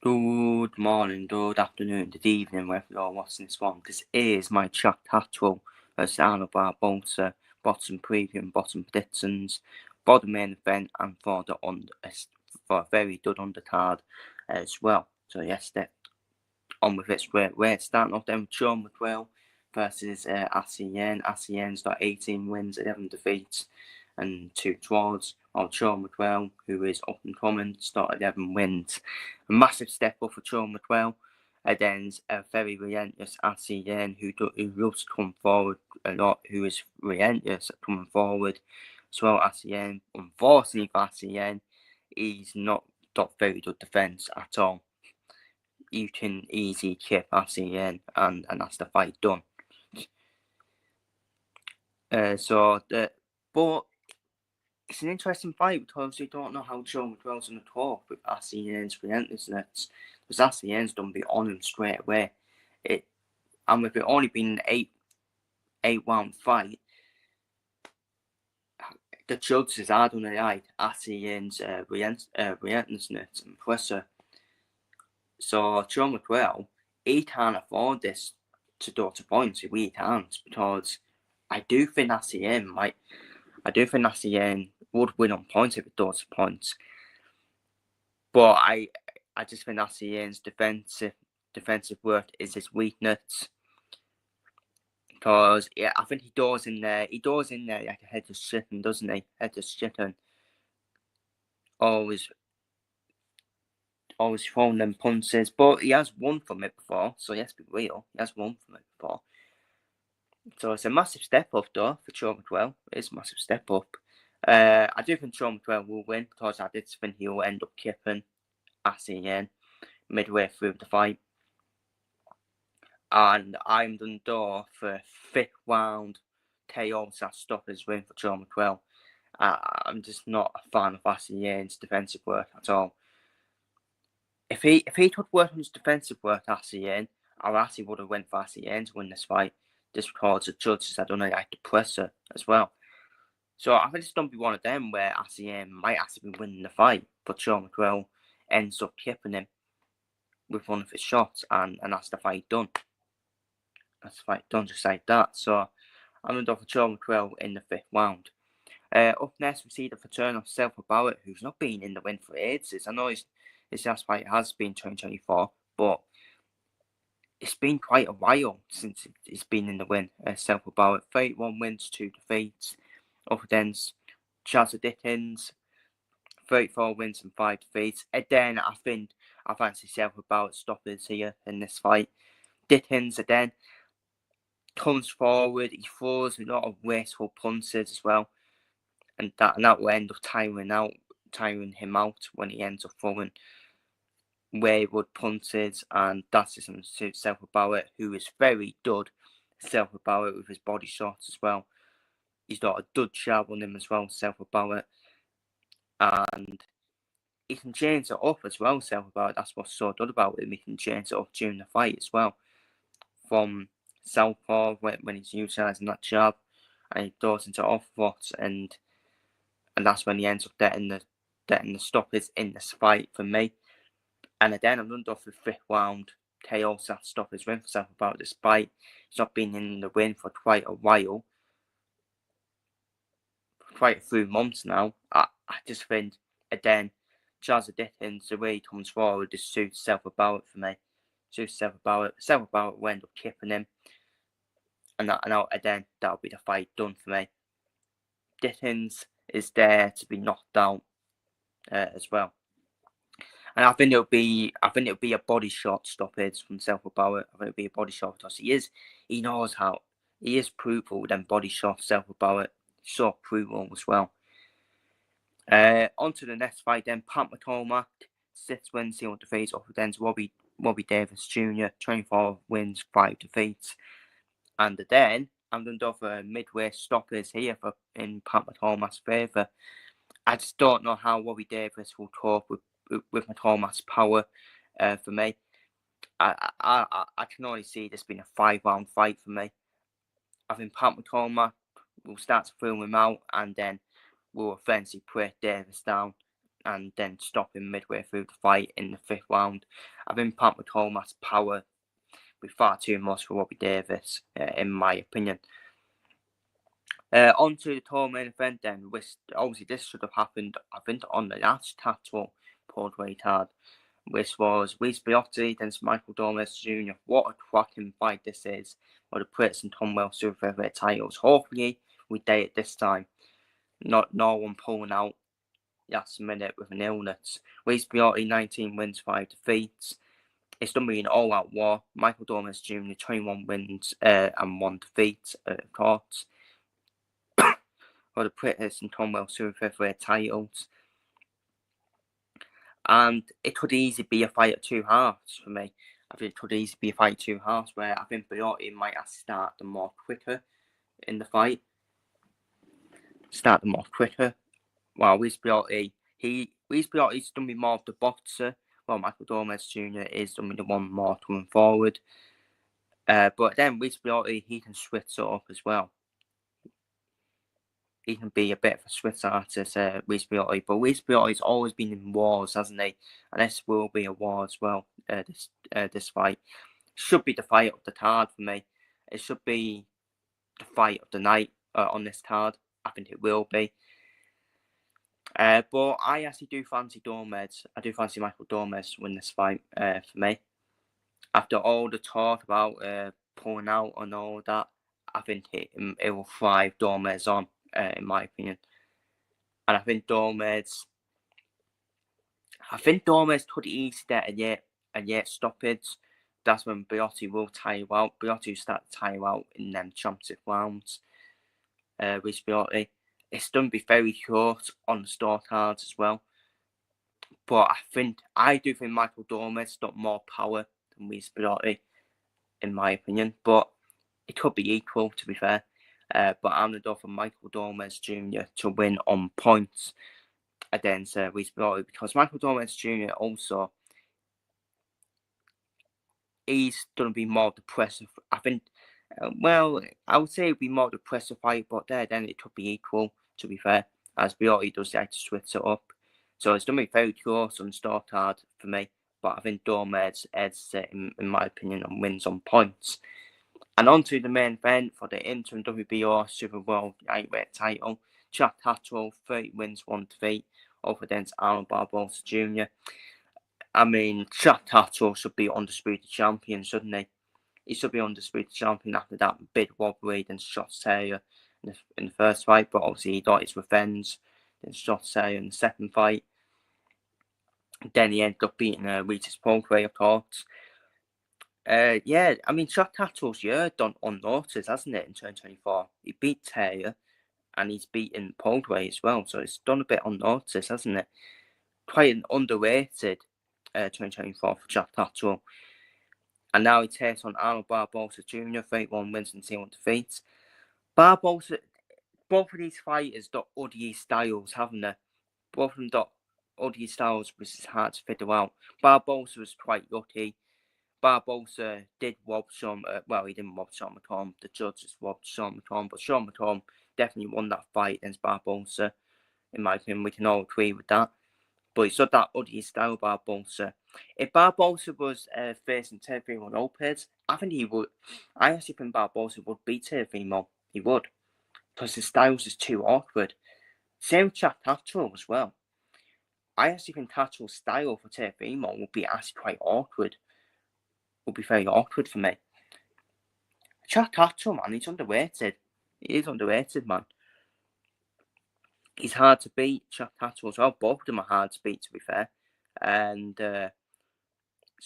Good morning, good afternoon, good evening, wherever you're watching this one. This is my chat Catterall versus Arnold Barboza, bottom preview and bottom predictions for the main event and for for a very good undercard as well. So yes, on with it straight away. Starting off then with Sean McWell versus ASEAN. ASEAN's got 18 wins, 11 defeats and 2 draws. While Sean McWell, who is up and coming, started 11 wins. A massive step up for Sean McWell against a very relentless ASEAN who loves to come forward a lot, who is relentless at coming forward. As well, ASEAN, unfortunately for ASEAN, he's not got very good defence at all. You can easily chip ASEAN and that's the fight done. But it's an interesting fight because you don't know how Joe McGrail's going to talk with ASEAN's relentlessness. Because ASEAN's done be on him straight away. And with it only being an 8-round fight, the judges are going to like ASEAN's relentlessness and pressure. So Joe McGrail, he can't afford this to go to points. He really can't, because I do think ASEAN would win on points if it goes to points. But I just think ASEAN's defensive work is his weakness. Because I think he goes in there like a headless chicken, doesn't he? Headless chicken. Always throwing them punches. But he has won from it before, so let's be real. He has won from it before. So it's a massive step up though for Sean McWell. It is a massive step up. I do think Sean McWell will win, because I did think he will end up kipping ASEAN midway through the fight. And I'm done door for a 5th round KO stoppers win for Sean McWell. I'm just not a fan of ASEAN's defensive work at all. If he could work on his defensive work, ASEAN, I actually would have went for ASEAN to win this fight, just because the judges had done like the presser as well. So I think it's going to be one of them where ASEAN might actually be winning the fight, but Sean McWell ends up kipping him with one of his shots, and that's the fight done. That's the fight done, just like that. So I'm going to go for Sean McWell in the 5th round. Up next, we see the return of Selfa Barrett, who's not been in the win for ages. I know his last fight has been 2024, but it's been quite a while since he's been in the win. Selfa Barrett, 31 wins, 2 defeats. Up against Chaz Dickens, 34 wins and 5 defeats. Again, I fancy Selfa Barrett stoppers here in this fight. Dickens, again, comes forward, he throws a lot of wasteful punches as well. And that will end up tiring him out when he ends up throwing wayward punches, and that's just something to suit Selfa Barrett, who is very good. Selfa Barrett with his body shots as well. He's got a good jab on him as well, Selfa Barrett. And he can change it up as well, Selfa Barrett. That's what's so good about him. He can change it up during the fight as well. From southpaw when he's utilising that jab, and he goes into orthodox, and that's when he ends up getting the stoppers in this fight for me. And again, I'm done off the 5th round KO stoppers win for Selfa Barrett, despite he's not been in the win for quite a while, quite a few months now. I just think, again, Charles Dickens, the way he comes forward, just suits Selfa Barrett for me. Suits Selfa Barrett. Selfa Barrett will end up kipping him. And again, that'll be the fight done for me. Dickens is there to be knocked out as well. And I think it'll be a body shot stoppage from Selfa Barrett. I think it'll be a body shot, because he knows how. He is brutal with them body shots, Selfa Barrett. So brutal as well. On to the next fight then. Pat McCormack, 6 wins, 0 defeats, up against Robbie Davis Jr., 24 wins, 5 defeats. And then I'm going to go for midway stoppers here in Pat McCormack's favour. I just don't know how Robbie Davis will cope with McCormack's power. For me, I can only see this being a 5-round fight for me. I think Pat McCormack will start to throw him out, and then will eventually break Davis down and then stop him midway through the fight in the 5th round. I think Pat McCollum power with far too much for Robbie Davis, in my opinion. On to the tour main event then, which obviously this should have happened, I think, on the last Catterall Broadway card, which was Reece Biotti against Michael Dormes Jr. What a cracking fight this is for the Brits and Commonwealth Super Featherweight titles. Hopefully we date it this time. No one pulling out last minute with an illness. Reece Biotti 19 wins, 5 defeats. It's done being an all-out war. Michael Dormes Jr. 21 wins and 1 defeat, of course, for the British and Commonwealth Super Featherweight titles. And it could easily be a fight at 2 halves for me. I think it could easily be a fight at 2 halves where I think Biotti might have to start them more quicker in the fight. While Reece Biotti's done me more of the boxer, while Michael Dormes Jr. is done me the one more coming forward. But then Reece Biotti, he can switch it up as well. He can be a bit of a switch artist, Reece Biotti. But Reece Biotti's always been in wars, hasn't he? And this will be a war as well, this fight. Should be the fight of the card for me. It should be the fight of the night on this card. I think it will be. But I actually do fancy Dormes. I do fancy Michael Dormes win this fight for me. After all the talk about pulling out and all that, I think it will thrive Dormes on, in my opinion. And I think Dormes could easily get a yet stoppage. That's when Biotti will tire you out. Biotti will start to tire you out in them championship rounds. With Biotti. It's done be very short on the store cards as well. But I do think Michael Dormes got more power than Reece Biotti, in my opinion. But it could be equal, to be fair. But I'm going to go for Michael Dormes Jr. to win on points against Reece Biotti, because Michael Dormes Jr. also, he's going to be more depressive. I think, I would say it would be more depressive fight, but then it could be equal, to be fair, as Biotti does like to switch it up. So it's going to be very close on the start card for me, but I think Dormes heads it, in my opinion, and wins on points. And on to the main event for the interim WBO Super World Lightweight title. Chad Catterall, 30 wins, 1 defeat, over against Arnold Barboza Jr. I mean, Chad Catterall should be undisputed champion, shouldn't he? He should be undisputed champion after that big robbery against Shots Taylor in the first fight, but obviously he got his revenge against Shots Taylor in the second fight. Then he ended up beating Regis Prograis, of course. I mean, Chad Catterall's year done unnoticed, hasn't it, in 2024? He beat Taylor and he's beaten Prograis as well, so it's done a bit unnoticed, hasn't it? Quite an underrated 2024 for Chad Catterall. And now he takes on Arnold Barboza Jr., 31 wins and 0 defeats. Barboza, both of these fighters got ugly styles, haven't they? Both of them got ugly styles, which is hard to figure out. Barboza was quite lucky. Barboza did rob Sean, he didn't rob Sean McComb. The judges robbed Sean McComb, but Sean McComb definitely won that fight against Barboza. In my opinion, we can all agree with that. But he's got that ugly style, Barboza. If Barboza was facing Teofimo Lopez, I actually think Barboza would beat Teofimo. He would. Because his styles is too awkward. Same with Chad Catterall as well. I actually think Catterall's style for Teofimo would be actually quite awkward. Would be very awkward for me. Chad Catterall, man, he's underrated. He is underrated, man. He's hard to beat, Chad Catterall as well. Both of them are hard to beat, to be fair. And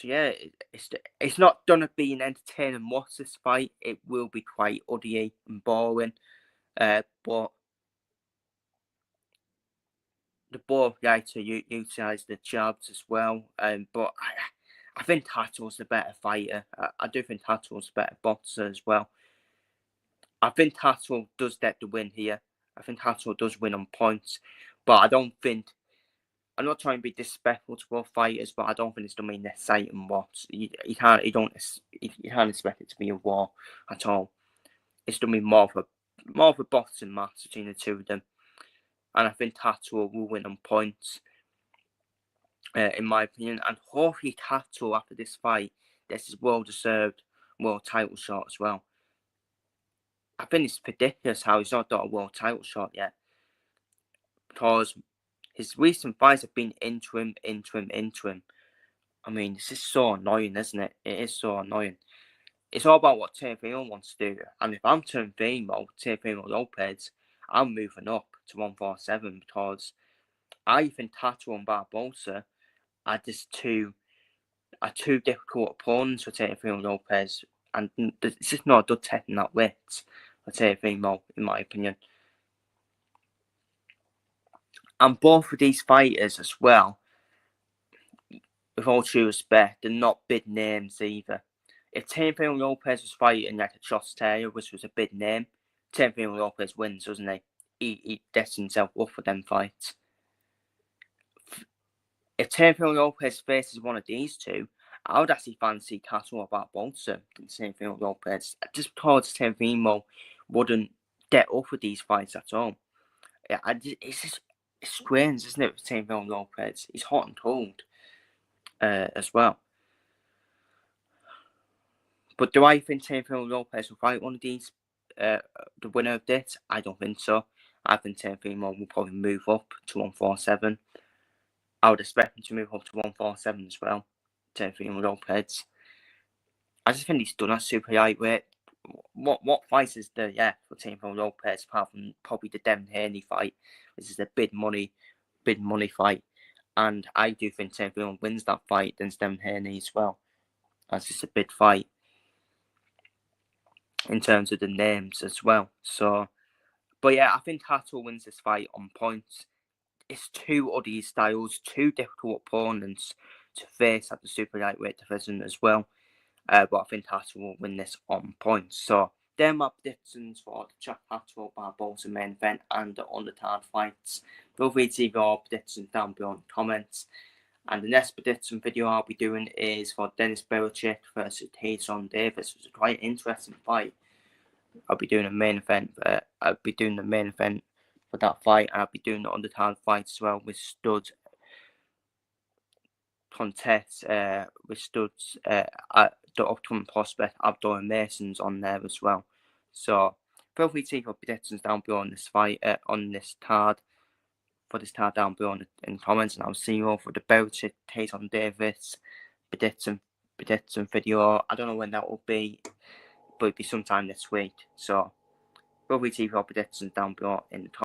it's not going to be an entertaining watch, this fight. It will be quite ugly and boring. But the both like to utilise the jabs as well. But I think Catterall's the better fighter. I do think Catterall's the better boxer as well. I think Catterall does get the win here. I think Catterall does win on points. But I'm not trying to be disrespectful to both fighters, but I don't think it's going to be an exciting watch. You can't expect it to be a war at all. It's going to be more of a boxing match between the two of them. And I think Catterall will win on points. in my opinion. And hopefully Catterall, after this fight, this is well-deserved world title shot as well. I think it's ridiculous how he's not got a world title shot yet, because his recent fights have been interim. I mean, this is so annoying, isn't it? It is so annoying. It's all about what Teofimo wants to do. And if I'm Teofimo Lopez, I'm moving up to 147, because I think Catterall and Barboza are just two difficult opponents for Teofimo Lopez. And it's just not a good taking that weight for Teofimo, in my opinion. And both of these fighters as well, with all due respect, they're not big names either. If Teofimo Lopez was fighting like a Josh Taylor, which was a big name, Teofimo Lopez wins, doesn't he? He sets himself up for them fights. If Teofimo Lopez faces one of these two, I would actually fancy Catterall about Barboza than Teofimo Lopez, just because Teofimo wouldn't get up with these fights at all. It's strange, isn't it, with Teofimo Lopez? He's hot and cold as well. But do I think Teofimo Lopez will fight one of these, the winner of this? I don't think so. I think Teofimo will probably move up to 147. I would expect him to move up to 147 as well, Teofimo Lopez. I just think he's done at super lightweight. What fights is there yet for Teofimo Lopez, apart from probably the Devin Haney fight, which is a big money fight. And I do think Teofimo wins that fight against Devin Haney as well. That's just a big fight in terms of the names as well. So, but yeah, I think Catterall wins this fight on points. It's two oddy styles, two difficult opponents to face at the super lightweight division as well. But I think Catterall will win this on points. So, they're my predictions for the Jack Catterall Barboza main event and the undercard fights. Feel free to leave your predictions down below in the comments. And the next prediction video I'll be doing is for Dennis Belichick versus Tyson Davis. It's a quite interesting fight. I'll be doing a main event. I'll be doing the main event for that fight, and I'll be doing the undercard fight as well with stud contests. With studs, the upcoming prospect Abdullah Mason's on there as well. So feel free to leave your predictions down below on this fight, on this card. For this card down below in the comments, and I'll see you all for the Belichick Tyson Davis prediction video. I don't know when that will be, but it'll be sometime this week. So feel free to leave your predictions down below in the comments.